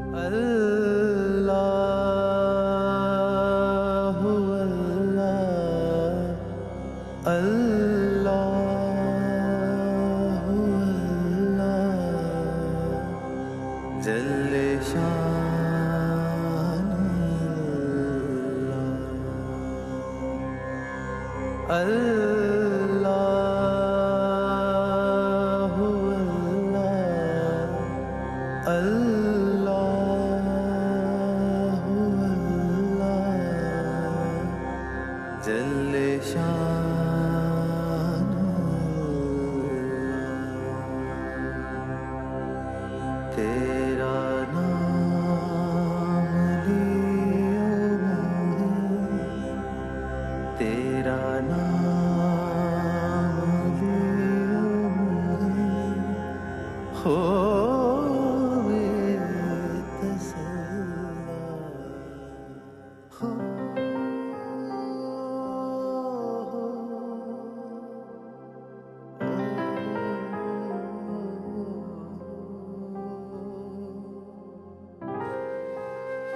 अल्लाहु अल्लाह अल्लाहु अल्लाह जल्ले शान अल्लाहु अल्लाह अल्लाहु अल्लाह जल्ले शान तेरा नाम लियो तेरा नाम लियो होवे तसल्ला हो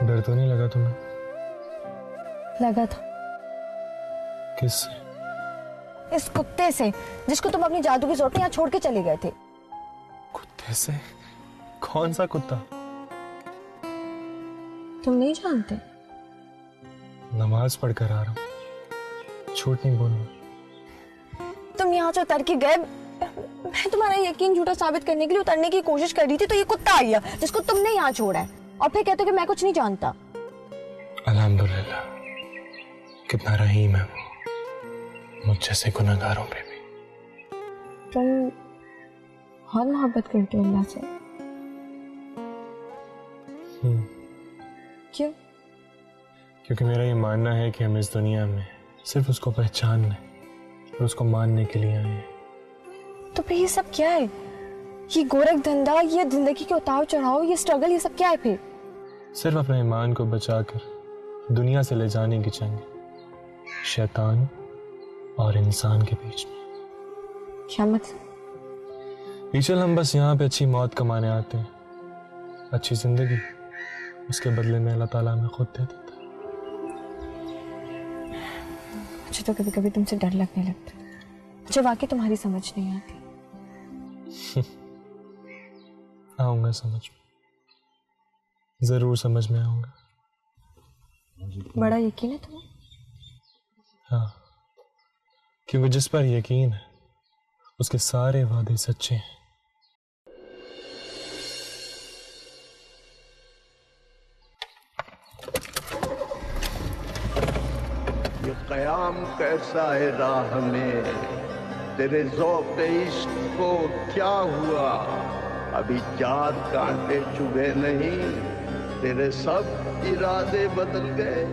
डर तो नहीं लगा तुम्हें? लगा था। किससे? इस कुत्ते से जिसको तुम अपनी जादू की चोट में यहाँ छोड़ के चले गए थे। कुत्ते से? कौन सा कुत्ता? तुम नहीं जानते? नमाज पढ़कर आ रहा हूँ, झूठ नहीं बोलूं। तुम यहाँ से उतर के गए, मैं तुम्हारा यकीन झूठा साबित करने के लिए उतरने की कोशिश कर रही थी, तो ये कुत्ता आ गया जिसको तुमने यहाँ छोड़ा है, और फिर कहते हो कि मैं कुछ नहीं जानता। अल्हम्दुलिल्लाह, कितना रहीम है वो मुझ जैसे गुनहगारों पे भी। तुम बहुत मोहब्बत करते हो अल्लाह से। क्यों? क्योंकि मेरा ये मानना है कि हम इस दुनिया में सिर्फ उसको पहचानने और उसको मानने के लिए आए हैं। तो फिर ये सब क्या है? ये गोरख धंधा, ये जिंदगी के उतार चढ़ाव, ये स्ट्रगल, ये सब क्या है फिर? सिर्फ अपने ईमान को बचाकर दुनिया से ले जाने की जंग, शैतान और इंसान के बीच में। क्या मतलब? ईचल, हम बस यहाँ पे अच्छी मौत कमाने आते हैं, अच्छी जिंदगी उसके बदले में अल्लाह ताला हमें खुद दे देता है। मुझे तो कभी कभी तुमसे डर लगने लगता है, मुझे वाकई तुम्हारी समझ नहीं आती। आऊंगा समझ में, जरूर समझ में आऊंगा। बड़ा यकीन है तुम्हें? हाँ, क्योंकि जिस पर यकीन है उसके सारे वादे सच्चे हैं। ये क़याम कैसा है राह में, तेरे ज़ौक़ इश्क़ को क्या हुआ? अभी 4 कांटे चुभे नहीं, तेरे सब इरादे बदल गए।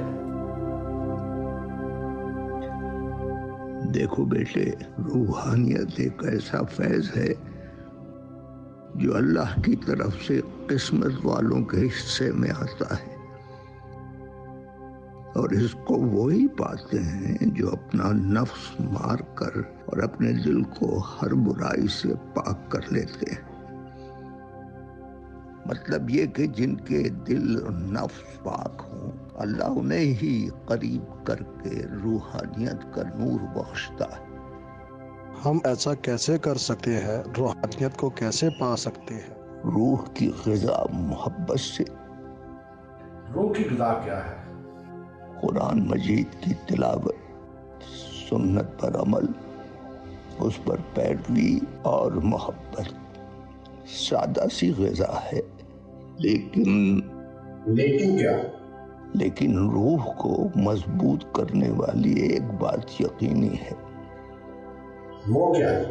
देखो बेटे, रूहानियत एक ऐसा फैज़ है जो अल्लाह की तरफ से किस्मत वालों के हिस्से में आता है, और इसको वही पाते हैं जो अपना नफ्स मार कर और अपने दिल को हर बुराई से पाक कर लेते हैं। मतलब ये कि जिनके दिल और नफ्स पाक हों, अल्लाह उन्हें ही करीब करके रूहानियत का नूर बख्शता है। हम ऐसा कैसे कर सकते हैं? रूहानियत को कैसे पा सकते हैं? रूह की ग़िज़ा मोहब्बत से। रूह की ग़िज़ा क्या है? कुरान मजीद की तिलावत, सुन्नत पर अमल, उस पर पैरवी और मोहब्बत। सादा सी ग़िज़ा है, लेकिन क्या? लेकिन रूह को मजबूत करने वाली एक बात यकीनी है। वो क्या है?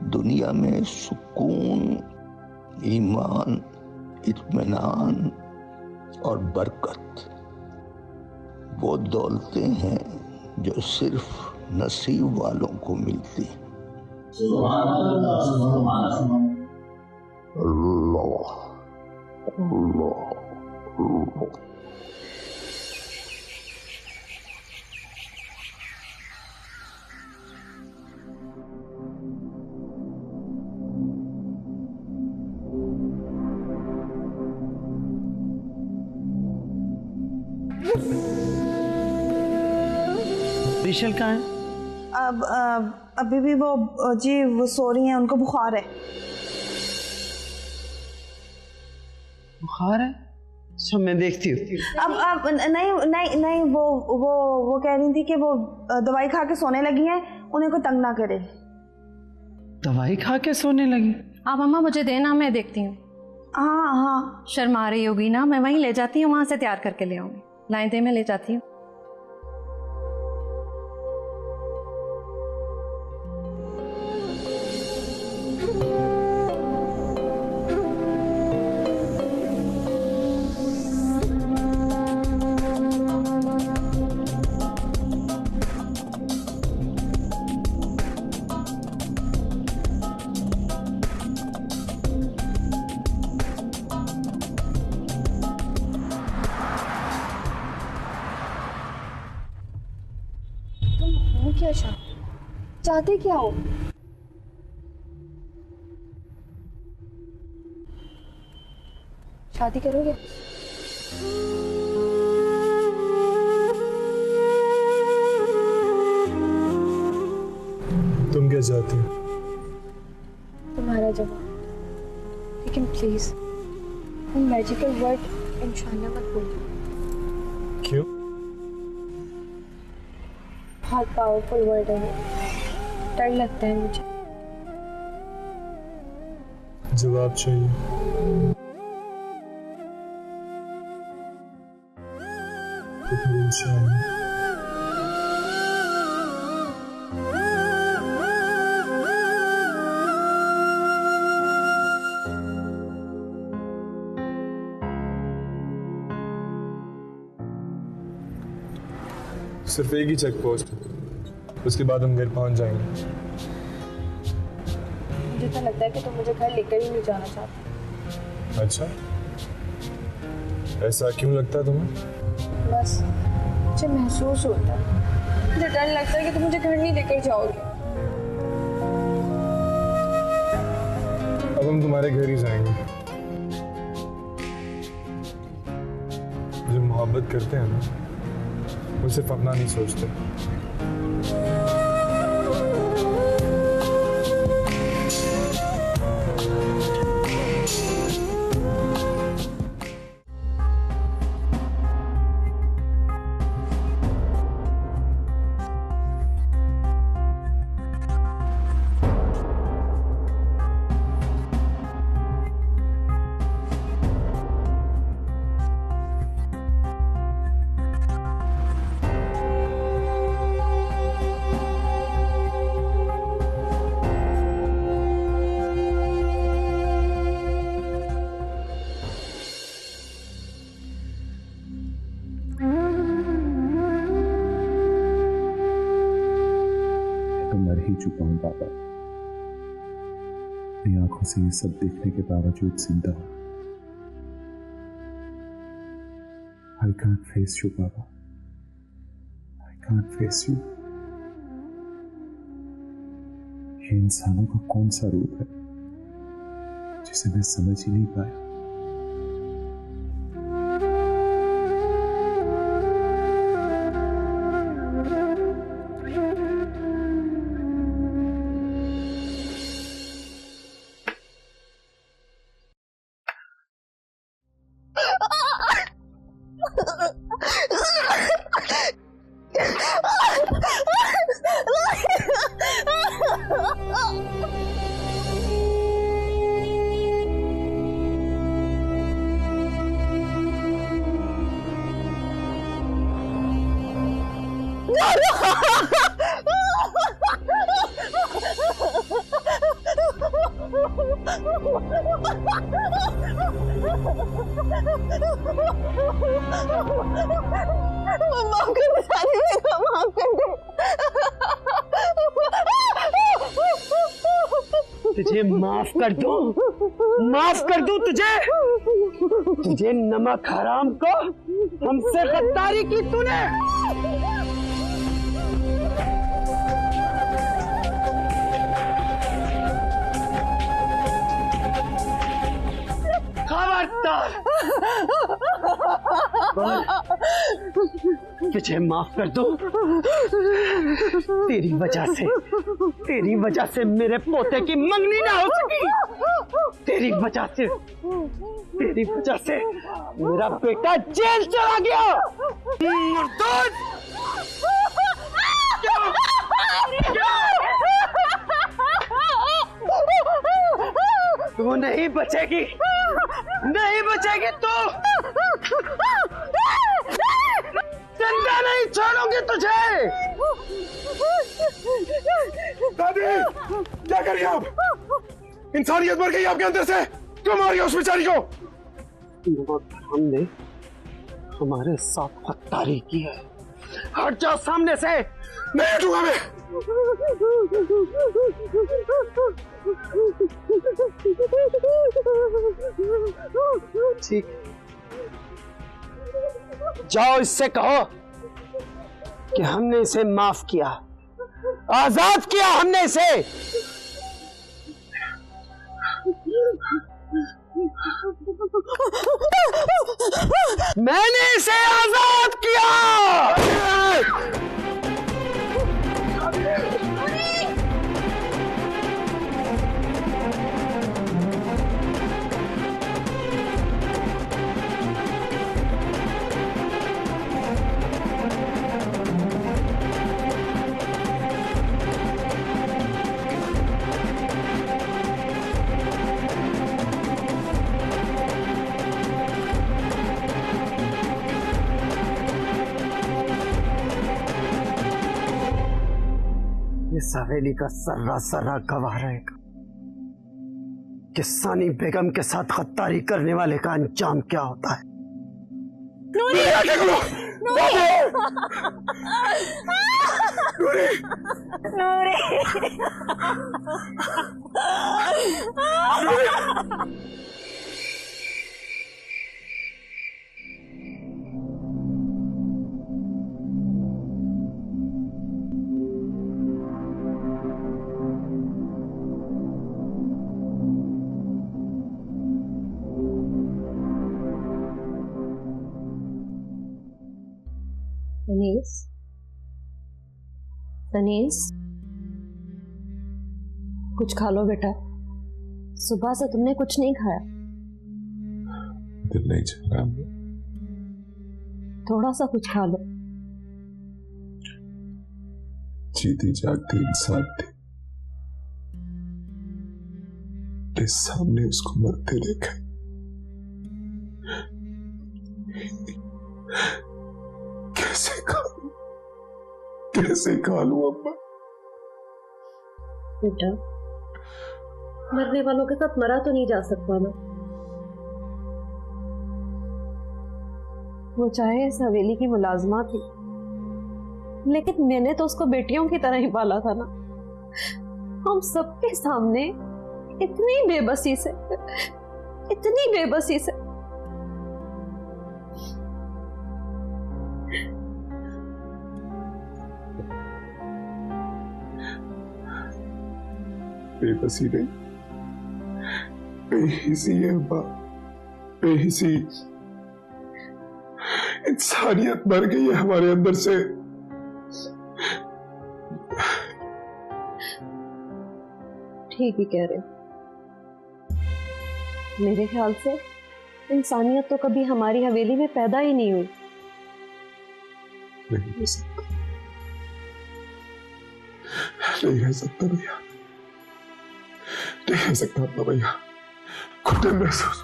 दुनिया में सुकून, ईमान, इत्मीनान और बरकत वो दौलतें हैं जो सिर्फ नसीब वालों को मिलती। अल्लाह अल्लाह अल्लाह। रिशल कहाँ है? अभी भी वो जी वो सो रही हैं, उनको बुखार है। बुखार है? अच्छा मैं देखती हूँ। अब नहीं वो कह रही थी कि वो दवाई खा के सोने लगी हैं, उन्हें को तंग ना करे। दवाई खा के सोने लगी? आप अम्मा मुझे देना, मैं देखती हूँ। हाँ शर्मा रही होगी ना, मैं वहीं ले जाती हूँ, वहां से तैयार करके ले आऊंगी। लाइन दे, मैं ले जाती हूँ। क्या चाहते क्या हो? शादी करोगे? तुम क्या चाहती हो? तुम्हारा जवाब। लेकिन प्लीज वो मैजिकल वर्ड इंशाल्लाह मत बोलो। क्यों? बहुत पावरफुल वर्ड है, डर लगता है मुझे। जवाब चाहिए? तो फिर इंशाल्लाह। सिर्फ एक ही चेक पोस्ट, उसके बाद हम घर पहुंच जाएंगे। मुझे तो लगता है कि तुम मुझे घर लेकर ही नहीं जाना चाहते। अच्छा, ऐसा क्यों लगता है तुम्हें? बस मुझे महसूस होता है, मुझे डर लगता है कि तुम मुझे घर नहीं लेकर जाओगे। अब हम तुम्हारे घर ही जाएंगे। जो मोहब्बत करते हैं ना, वो सिर्फ अपना नहीं सोचते। ही चुका हूं पापा। अपनी आंखों से ये सब देखने के बावजूद जिंदा हूं। I can't face you, पापा। I can't face you। ये इंसानों का कौन सा रूप है जिसे मैं समझ ही नहीं पाया। तुझे माफ कर दूं? माफ कर दूं तुझे नमक हराम को? हमसे गद्दारी की तूने। खबरदार तुझे माफ कर दो। तेरी वजह से मेरे पोते की मंगनी ना हो सकी। तेरी वजह से मेरा बेटा जेल चला गया। तू नहीं बचेगी तू। जिंदा नहीं छोड़ूंगी तुझे। दादी क्या करिए आप? इंसानियत मर गई आपके अंदर से। क्यों मारिए उस बेचारी को? हमने हमारे साथ गद्दारी की है। हट जाओ सामने से। नहीं हटूंगा मैं। ठीक, जाओ इससे कहो कि हमने इसे माफ किया, आजाद किया हमने इसे। मैंने इसे आजाद किया। इस हवेली का सर्रा गवाह रहेगा कि सानी बेगम के साथ गद्दारी करने वाले का अंजाम क्या होता है। तनीस, कुछ खा लो बेटा। सुबह से तुमने कुछ नहीं खाया। दिल नहीं चाह रहा। थोड़ा सा कुछ खा लो। जीती जागती इंसान थी, तेरे सामने उसको मरते देखा। कैसे खा लूं अम्मा? बेटा, मरने वालों के साथ मरा तो नहीं जा सकता ना। वो चाहे इस हवेली की मुलाजमा थी, लेकिन मैंने तो उसको बेटियों की तरह ही पाला था ना। हम सबके सामने इतनी बेबसी से बेबसी नहीं, बेहिसी है अम्मा, बेहिसी। इंसानियत मर गई है हमारे अंदर से। ठीक ही कह रहे हो। मेरे ख्याल से इंसानियत तो कभी हमारी हवेली में पैदा ही नहीं हुई। नहीं हो सकता, नहीं रह सकता भैया, नहीं रह सकता अपना भैया। घुटने महसूस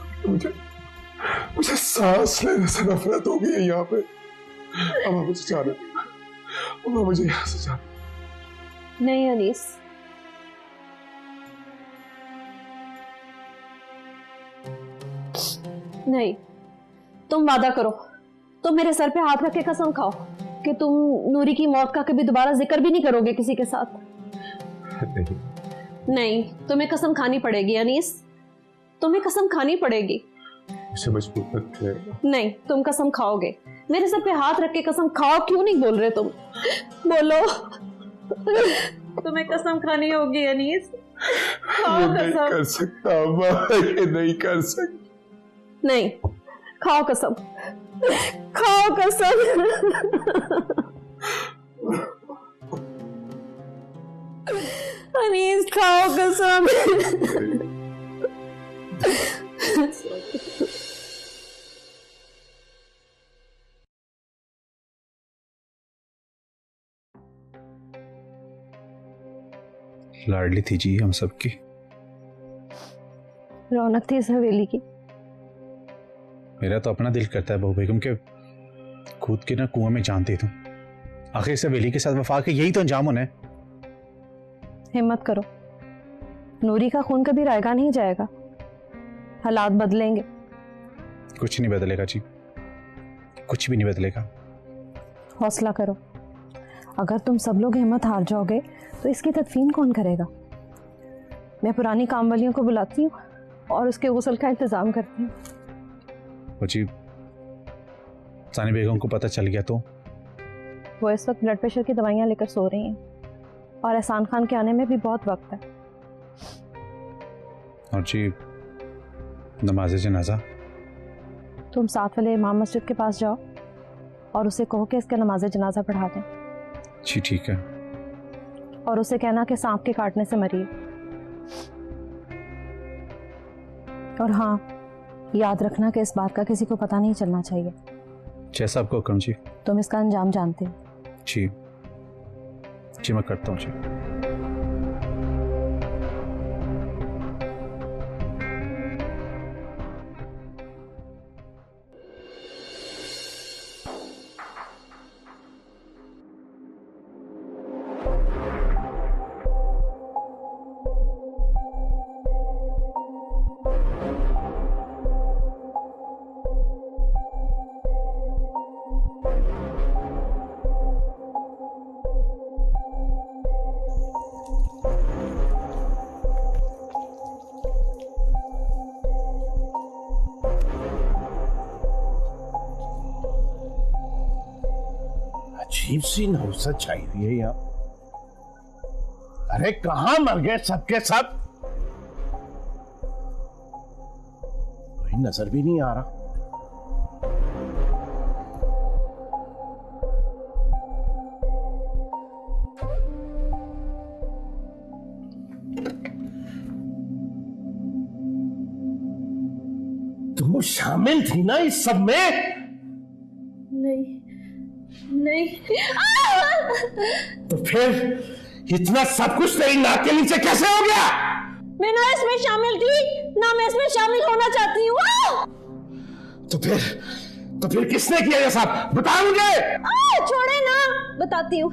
मुझे सांस लेने से नफरत हो गई है यहाँ पे। अब मुझे जाने दो, मुझे यहाँ से जाने। नहीं अनीस, नहीं, तुम वादा करो, तुम मेरे सर पे हाथ रख के कसम खाओ कि तुम नूरी की मौत का कभी दोबारा जिक्र भी नहीं करोगे किसी के साथ। नहीं, तुम्हें कसम खानी पड़ेगी अनीस, तुम्हें कसम खानी पड़ेगी। मुझे मजबूर मत करो। नहीं, तुम कसम खाओगे। मेरे सर पे हाथ रख के कसम खाओ। क्यों नहीं बोल रहे तुम? बोलो। तुम्हें कसम खानी होगी अनीस। खाओ कसम। नहीं कर सकता, ये नहीं कर सकता। नहीं, खाओ कसम, खाओ कसम। अनीस खाओ कसम। लाडली थी जी हम सबकी, रौनक थी इस हवेली की। मेरा तो अपना दिल करता है बहू बेगम के खुद के ना कुआं में जान दे दूं। आखिर इस हवेली के साथ वफा के यही तो अंजाम होना है। हिम्मत करो, नूरी का खून कभी रायगा नहीं जाएगा, हालात बदलेंगे। कुछ नहीं बदलेगा जी, कुछ भी नहीं बदलेगा। हौसला करो, अगर तुम सब लोग हिम्मत हार जाओगे तो इसकी तदफीन कौन करेगा? मैं पुरानी काम वालियों को बुलाती हूँ और उसके गुस्ल का इंतजाम करती हूँ। जी सानी बेगम को पता चल गया तो? वो इस वक्त ब्लड प्रेशर की दवाइयाँ लेकर सो रही हैं और एहसान खान के आने में भी बहुत वक्त है। और जी नमाज जनाजा? तुम साथ वाले इमाम मस्जिद के पास जाओ और उसे कहो कि इसका नमाज जनाजा पढ़ा दें। जी ठीक है। और उसे कहना कि सांप के काटने से मरी। और हाँ, याद रखना कि इस बात का किसी को पता नहीं चलना चाहिए। जैसा आपको हुक्म जी। तुम इसका अंजाम जानते हो। जी जी मैं करता हूँ जी। अजीब सी नौसत छाई हुई है यहाँ। अरे कहां मर गए सबके सब? कोई नजर भी नहीं आ रहा। तुम शामिल थी ना इस सब में? नहीं। तो फिर इतना सब कुछ तेरी नाक के नीचे कैसे हो गया? मैं ना इसमें शामिल थी, ना मैं इसमें शामिल होना चाहती हूँ। तो फिर किसने किया ये सब? बता मुझे। छोड़े ना, बताती हूँ।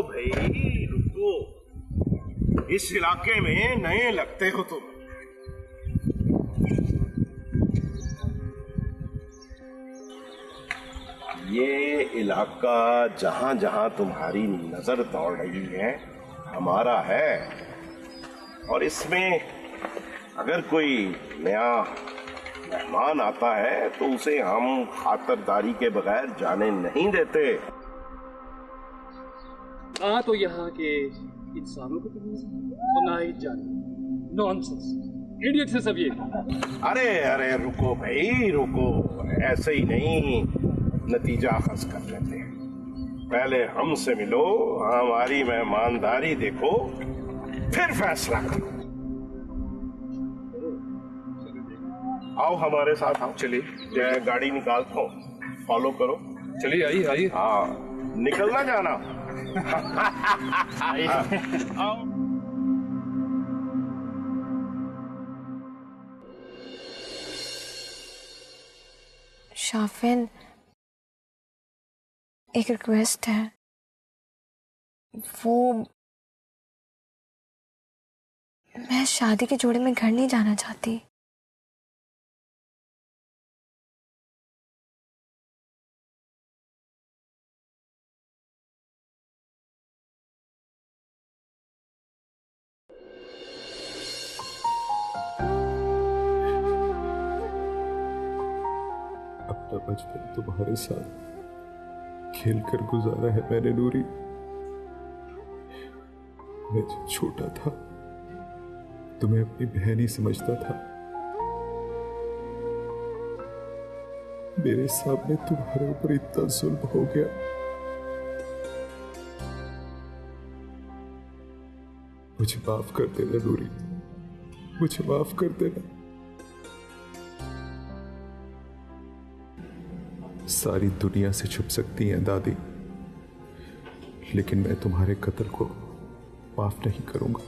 भाई रुको, इस इलाके में नए लगते हो तुम। ये इलाका जहां जहां तुम्हारी नजर दौड़ रही है हमारा है, और इसमें अगर कोई नया मेहमान आता है तो उसे हम खातरदारी के बगैर जाने नहीं देते। हाँ, तो यहाँ के इंसानों को तो ना ही जाने। नॉनसेंस, इडियट से सब ये। अरे अरे रुको भाई रुको, ऐसे ही नहीं नतीजा अखज़ कर लेते हैं। पहले हमसे मिलो, हमारी मेहमानदारी देखो, फिर फैसला करो। आओ हमारे साथ आओ। चलिए, गाड़ी निकालता हूँ, फॉलो करो। चलिए, आइए आइए। हाँ, निकलना जाना। आओ। शाफिन, एक रिक्वेस्ट है। वो मैं शादी के जोड़े में घर नहीं जाना चाहती। अपना बचपन तुम्हारे साथ खेलकर गुजारा है मैंने नूरी। मैं जब छोटा था तुम्हें अपनी बहन ही समझता था। मेरे सामने तुम्हारे ऊपर इतना जुल्म हो गया। मुझे माफ कर देना नूरी, मुझे माफ कर देना। सारी दुनिया से छुप सकती हैं दादी, लेकिन मैं तुम्हारे कत्ल को माफ नहीं करूंगा।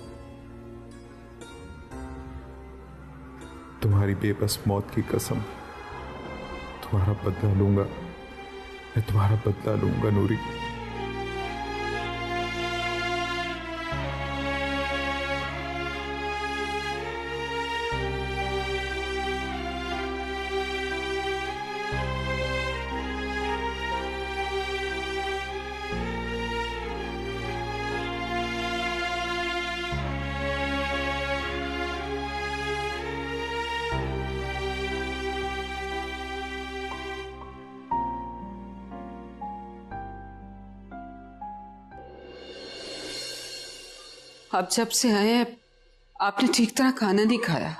तुम्हारी बेबस मौत की कसम, तुम्हारा बदला लूंगा, मैं तुम्हारा बदला लूंगा नूरी। आप जब से आए हैं आपने ठीक तरह खाना नहीं खाया।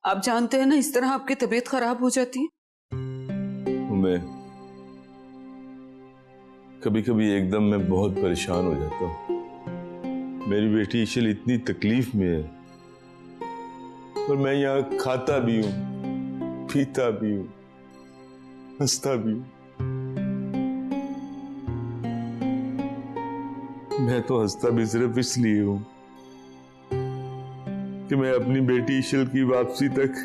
आप जानते हैं ना, इस तरह आपकी तबीयत खराब हो जाती है। मैं कभी कभी एकदम मैं बहुत परेशान हो जाता हूँ। मेरी बेटी इशल इतनी तकलीफ में है, पर मैं यहाँ खाता भी हूँ, पीता भी हूँ, हंसता भी हूँ। मैं तो हंसता भी सिर्फ इसलिए हूं कि मैं अपनी बेटी इशल की वापसी तक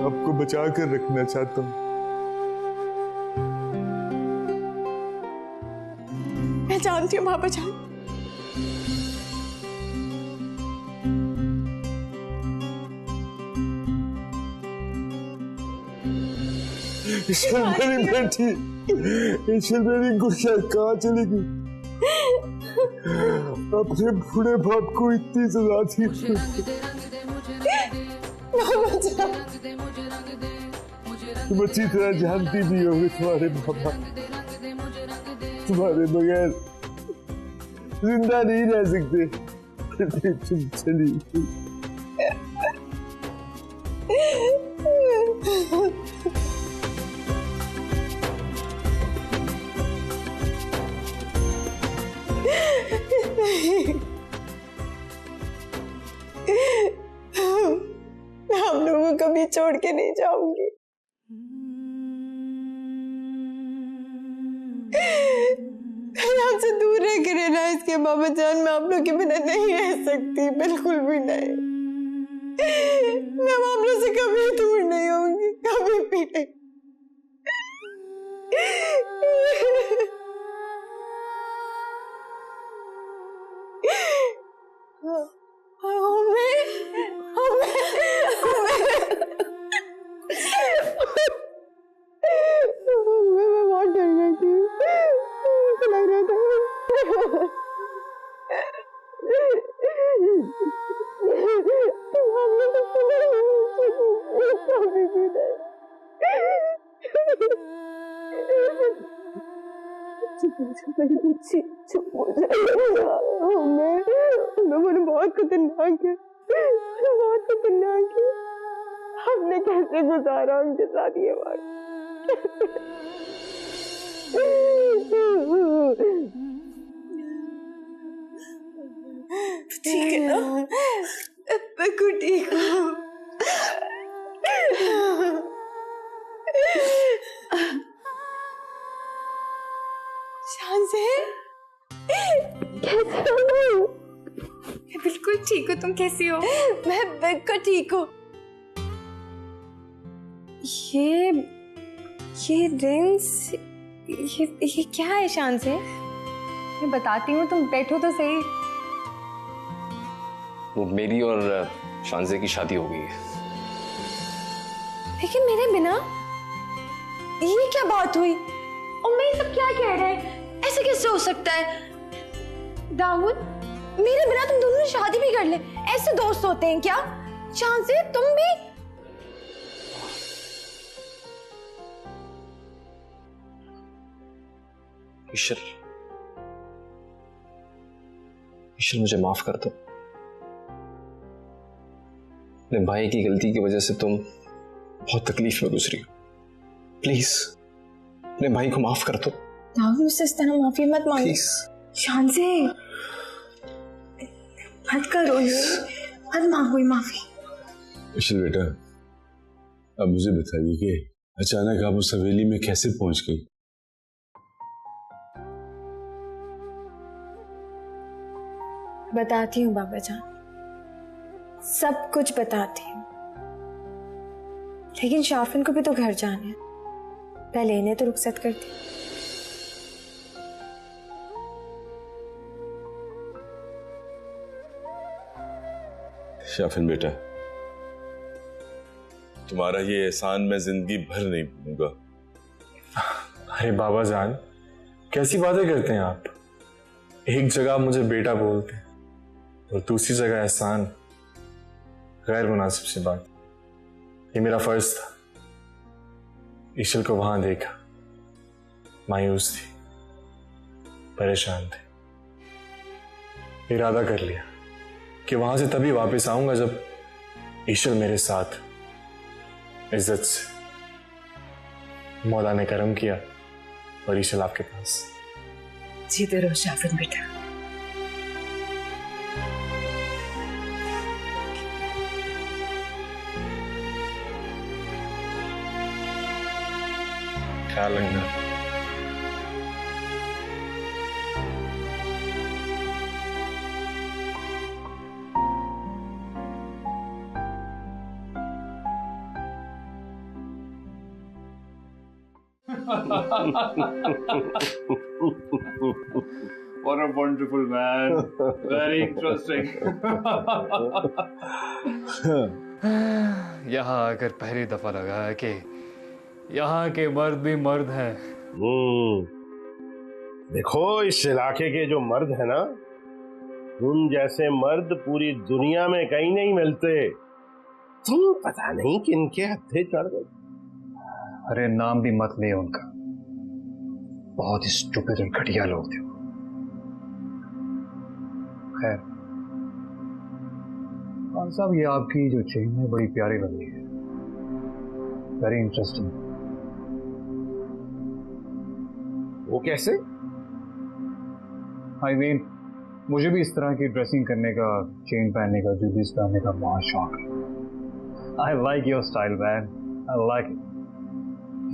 आपको बचा कर रखना चाहता हूं। मैं जानती हूँ पापा जान, इशल मेरी बेटी, इशल मेरी गुड़िया कहाँ चली गई? अपने बूढ़े बाप को इतनी सजा थी। तुम अच्छी तरह जानती भी होगी तुम्हारे पापा तुम्हारे बगैर जिंदा नहीं रह सकते। तुम चली गई। मैं आप लोगों को कभी छोड़ के नहीं जाऊंगी। आपसे दूर रह के रहना इसके बाबा जान, मैं आप लोग के बिना नहीं रह सकती, बिल्कुल भी नहीं। मैं आप लोग से कभी दूर नहीं होंगी, कभी भी नहीं। चुप हो जाओ। मैं बहुत खतरनाक है, बहुत खतरनाक है। हमने कैसे गुजारा उनके साथ ये वक्त? ठीक है ना? बिल्कुल ठीक हूँ। शांसे, कैसे हो? मैं बिल्कुल ठीक हूँ, तुम कैसी हो? मैं बिल्कुल ठीक हूँ। ये रिंग्स, ये क्या है शांसे? मैं बताती हूँ, तुम बैठो तो सही। वो मेरी और शांसे की शादी हो गई है। लेकिन मेरे बिना? ये क्या बात हुई? और मैं सब क्या कह रहे हैं? ऐसे कैसे हो सकता है? दाऊद, मेरे बिना तुम दोनों ने शादी भी कर ले, ऐसे दोस्त होते हैं क्या? शांसे, तुम भी? ईश्वर, मुझे माफ कर दो। अपने भाई की गलती की वजह से तुम बहुत तकलीफ में गुजरी हो। प्लीज अपने भाई को माफ कर दो। दाऊद, मुझसे इस तरह माफी मत मांगो। प्लीज शांसे, मत करो ये, मत मांगो ये माफी। ईश्वर बेटा, अब मुझे बताइए कि अचानक आप उस हवेली में कैसे पहुंच गई? बताती हूँ बाबा जान, सब कुछ बताती हूँ। लेकिन शाफिन को भी तो घर जाना है, पहले इन्हें तो रुखसत कर दी। शाफिन बेटा, तुम्हारा ये एहसान मैं जिंदगी भर नहीं भूलूंगा। अरे बाबा जान, कैसी बातें करते हैं आप? एक जगह आप मुझे बेटा बोलते हैं और दूसरी जगह एहसान। गैर मुनासिब सी बात। ये मेरा फर्ज था। ईशल को वहां देखा, मायूस थी, परेशान थे। इरादा कर लिया कि वहां से तभी वापस आऊंगा जब ईशल मेरे साथ इज्जत से। मौला ने करम किया और ईशल आपके पास। जीते रहो शाफिन बेटा। ख्याल रखना। What a wonderful man. Very interesting. यहाँ आकर पहली दफा लगा है कि यहाँ के मर्द भी मर्द हैं। देखो, इस इलाके के जो मर्द है ना, तुम जैसे मर्द पूरी दुनिया में कहीं नहीं मिलते। तुम पता नहीं किनके हत्थे चढ़ गए। अरे नाम भी मत ले उनका, बहुत ही स्टूपिड और घटिया लोग थे। खैर खान साहब, ये आपकी जो चेन है बड़ी प्यारी लग रही है। Very interesting. वो कैसे? आई मीन, मुझे भी इस तरह की ड्रेसिंग करने का, चेन पहनने का, ज्वेलरीज पहनने का बहुत शौक है। I like your style man, I like it.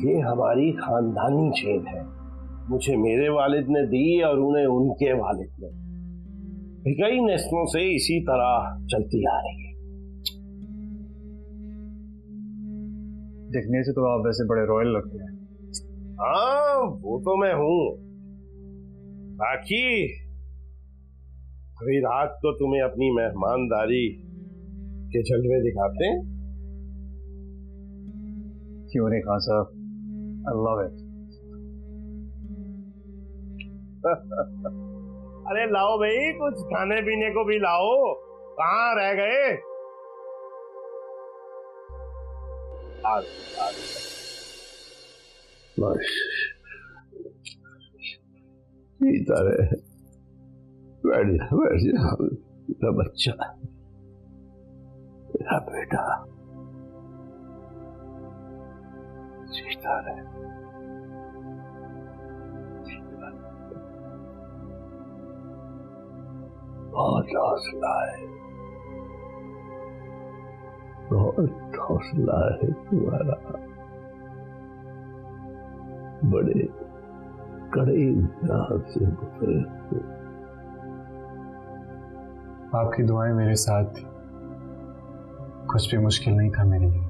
ये हमारी खानदानी चेन है, मुझे मेरे वालिद ने दी और उन्हें उनके वालिद ने। कई नस्लों से इसी तरह चलती आ रही है। दिखने से तो आप वैसे बड़े रॉयल लगते हैं। हाँ वो तो मैं हूं। बाकी अभी रात को तुम्हें अपनी मेहमानदारी के जलवे दिखाते हैं। क्यों नहीं खान साहब, आई लव इट। अरे लाओ भाई, कुछ खाने पीने को भी लाओ, कहाँ रह गए? बस सीता रहे, बैठ जा मेरा बच्चा, मेरा बेटा, सीता रहे। बहुत हौसला है, बहुत हौसला है तुम्हारा। बड़े कड़े इम्तिहान से गुजरे। आपकी दुआएं मेरे साथ थी, कुछ भी मुश्किल नहीं था मेरे लिए।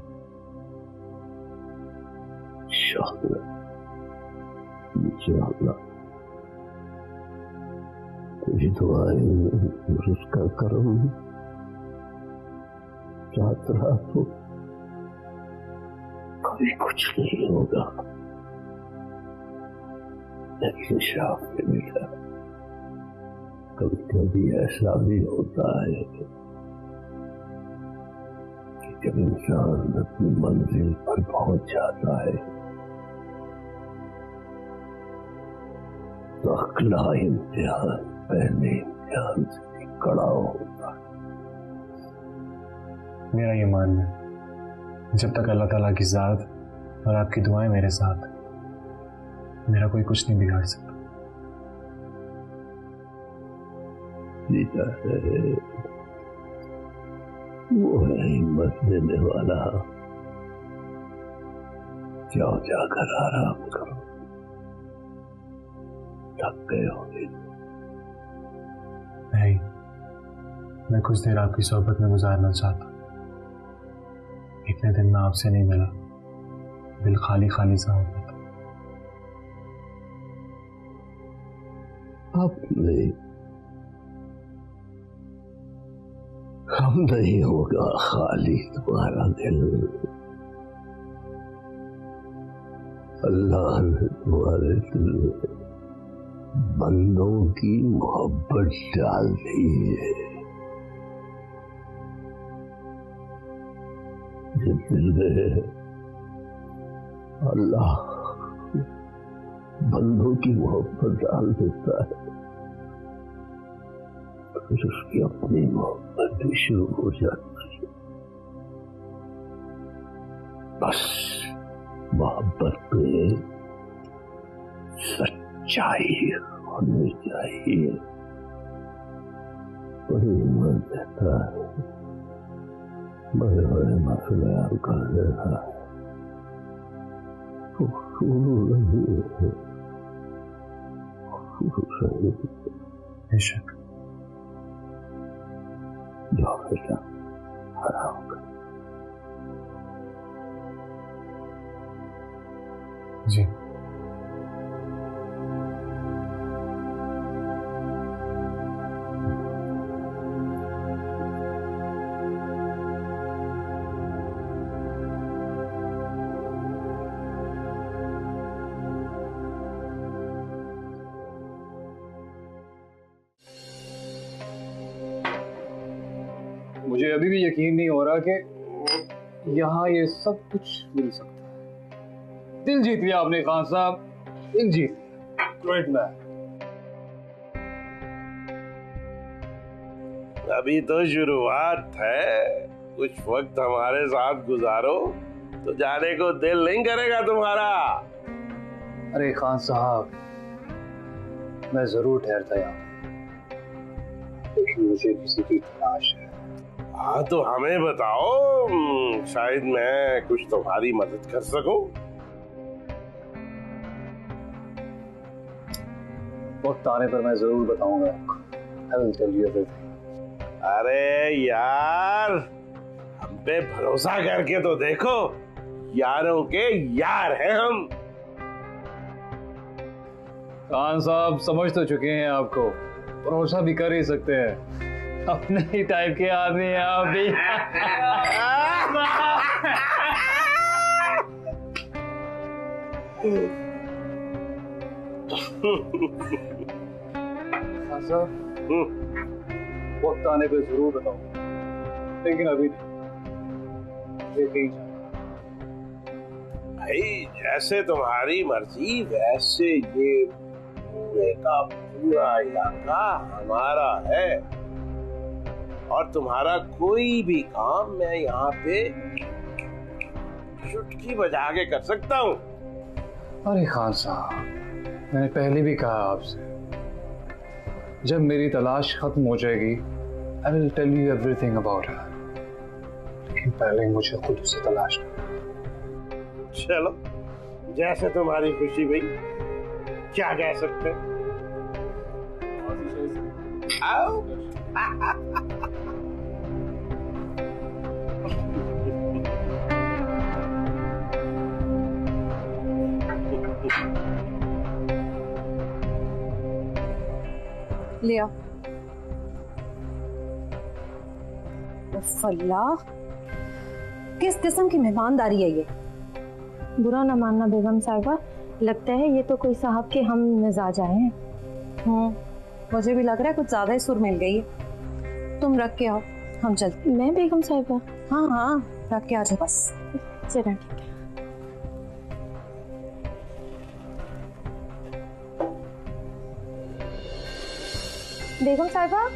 इंशाअल्लाह तेरी दुआएं उसका करम साथ रहा तो कभी कुछ नहीं होगा। लेकिन शाफ में बेटा, कभी कभी ऐसा भी होता है कि जब इंसान अपनी मंजिल पर पहुंच जाता है तो अगला इम्तिहान पहले इम्तिहान से कड़ा होता है। मेरा ये मानना है, जब तक अल्लाह ताला की ज़ात और आपकी दुआएं मेरे साथ, मेरा कोई कुछ नहीं बिगाड़ सकता। है वो है हिम्मत देने वाला। जाओ जाकर आराम करो, थक गए होंगे। नहीं, मैं कुछ देर आपकी सोहबत में गुजारना चाहता। इतने दिन में आपसे नहीं मिला, दिल खाली खाली सा हो गया। अब नहीं, हम नहीं होगा खाली तुम्हारा दिल। अल्लाह ने तुम्हारे दिल में बंदों की मोहब्बत डाल दी है। जिस दिल में अल्लाह बंदों की मोहब्बत डाल देता है, फिर उसकी अपनी मोहब्बत भी शुरू हो जाती है। बस मोहब्बत में सच्चाई होनी चाहिए। बड़ी हिम्मत देता है, बड़े बड़े मसले हल कर देता है। बेशक जाओ बेटा, आराम कर। जी मुझे अभी भी यकीन नहीं हो रहा कि यहाँ ये सब कुछ मिल सकता है। दिल जीत लिया आपने खान साहब, दिल जीत लिया। Great man. अभी तो शुरुआत है, कुछ वक्त हमारे साथ गुजारो तो जाने को दिल नहीं करेगा तुम्हारा। अरे खान साहब, मैं जरूर ठहरता यहाँ, लेकिन मुझे किसी की तलाश है। हाँ तो हमें बताओ, शायद मैं कुछ तुम्हारी मदद कर सकूं। वक्त आने पर मैं जरूर बताऊंगा आपको। I will tell you everything. अरे यार, हम पे भरोसा करके तो देखो, यारों के यार हैं हम। खान साहब समझ तो चुके हैं आपको, भरोसा भी कर ही सकते हैं। अपने ही टाइप के आदमी हैं आप भी। खान साहब वक्त आने पे जरूर बताऊंगा, लेकिन अभी नहीं। भाई जैसे तुम्हारी मर्जी वैसे ये पूरे का पूरा इलाका हमारा है और तुम्हारा कोई भी काम मैं यहाँ पे चुटकी बजा के कर सकता हूँ। अरे खान साहब, मैंने पहले भी कहा आपसे, जब मेरी तलाश खत्म हो जाएगी I will tell you everything about her, लेकिन पहले मुझे खुद उसे तलाश करना। चलो जैसे तुम्हारी खुशी भाई, क्या कह सकते हैं। आओ। लिया अल्लाह, किस किस्म की मेहमानदारी है ये। बुरा ना मानना बेगम साहिबा, लगता है ये तो कोई साहब के हम मिजाज आए हैं। मुझे भी लग रहा है कुछ ज्यादा ही सुर मिल गई है। तुम रख के आओ, हम चलते। मैं बेगम साहिबा? हाँ हाँ, रख के आ जाओ बस। चलो ठीक है। बेगम साहिबा